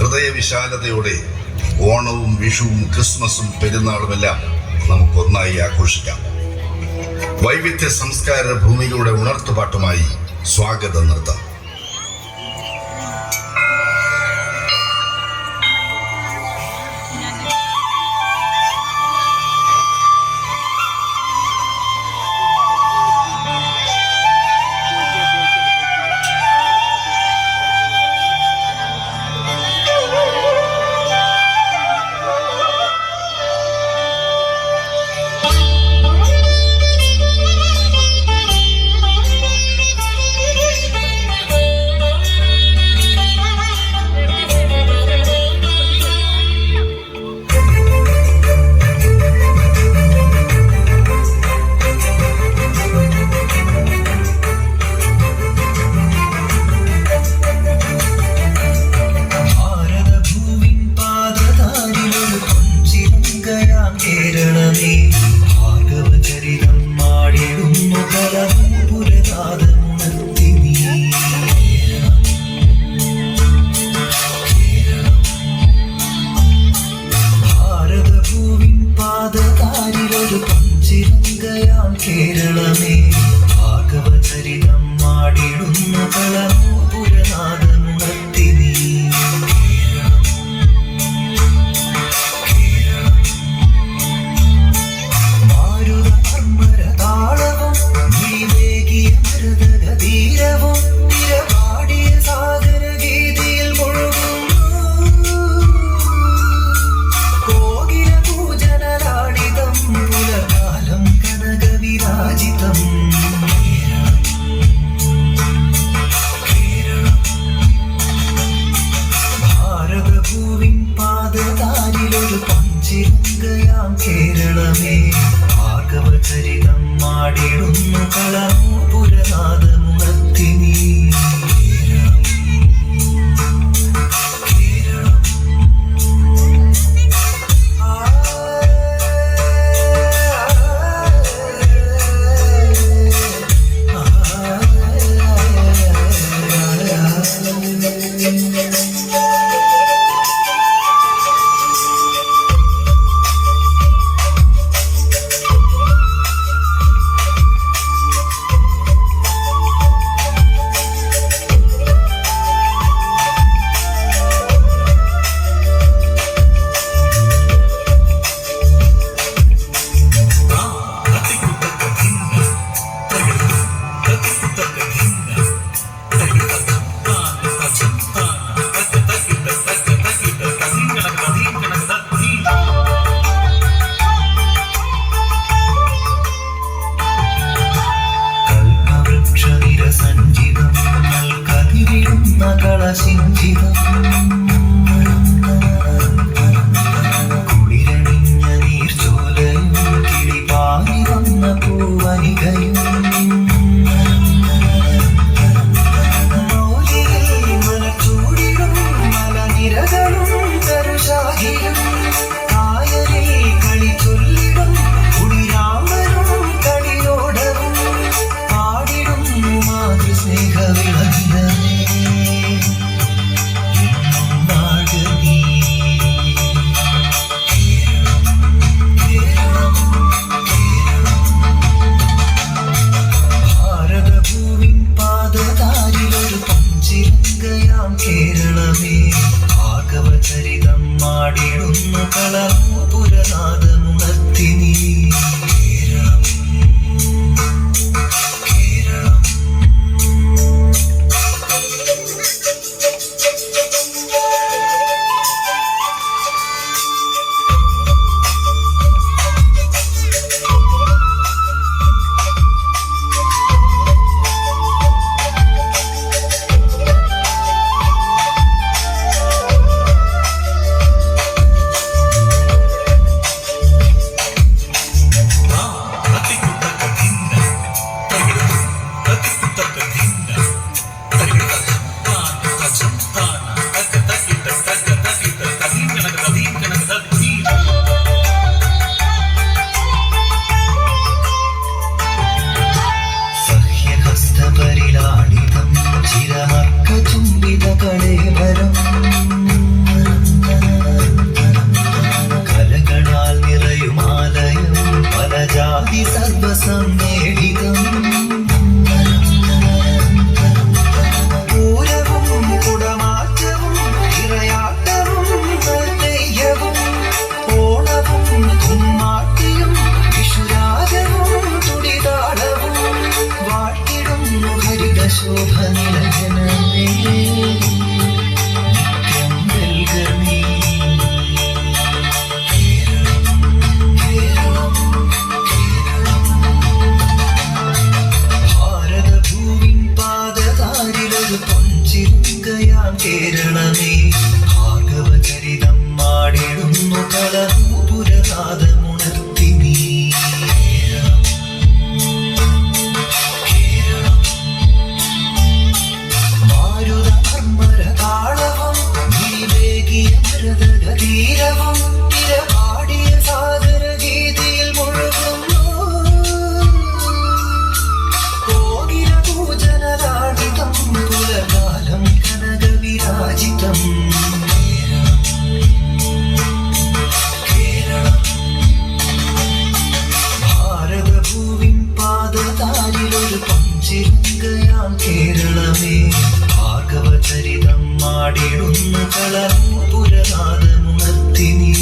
ഹൃദയവിശാലതയോടെ ഓണവും വിഷുവും ക്രിസ്മസും പെരുന്നാളുമെല്ലാം നമുക്കൊന്നായി ആഘോഷിക്കാം. വൈവിധ്യ സംസ്കാര ഭൂമിയുടെ ഉണർത്തുപാട്ടുമായി സ്വാഗത നൃത്തം. കേരളമേ ഭാഗവചരിതം മാടിടുന്നു കളമൂപുരനാദമുണർത്തി നീ. മാരുതമർമരതാളവും നീവേകിയ മരുതഗതീരവും നിരപാടിയ സാഗരഗീതിയിൽ മുഴുകുന്നു. കോകില പൂജനലാളിതം പുലകാലം വിരാജിതം. ഭാരതഭൂവിൻ പാദതാരിലൊരു പഞ്ചിരംഗയാം കേരളമേ ഭാഗവചരിതം മാടിടുന്നു കളമൂപുരനാദമുണർത്തി നീ. കുളിരണിഞ്ഞ നീർച്ചോലയും കിളിപാറി വന്ന പൂവനികയും മനച്ചൂടിടും മലനിരകളും കരുശാഹിയും കായലിൽ കളി ചൊല്ലിടും കുളിരാമനും കളിയോടവും പാടിടും മാതൃസ്നേഹവിളങ്ങിടമേ. കേരളമേ ഭാഗവചരിതം മാടിടുന്നു കളമൂപുരനാദമുണർത്തി നീ. ഭാഗവചരിതം മാടിടുന്നു കളഭൂപുരനാദമുണർത്തി നീ. കേരളം മാരുത കർമ്മരതാളവും നീവേകിയ മൃതഗീരവും തിരപാടിയ സാഗര ഗീതിയിൽ മുഴുകുന്നു. കോകില പൂജനരാണിതം പുലകാലം കനകവിരാജിതം. കേരളം ഭാരതഭൂവിൻ പാദതാരിലൊരു പഞ്ചിരംഗയാം കേരളമേ. ഭാഗവചരിതം മാടിടുന്നു കളഭൂപുരനാദമുണർത്തി നീ.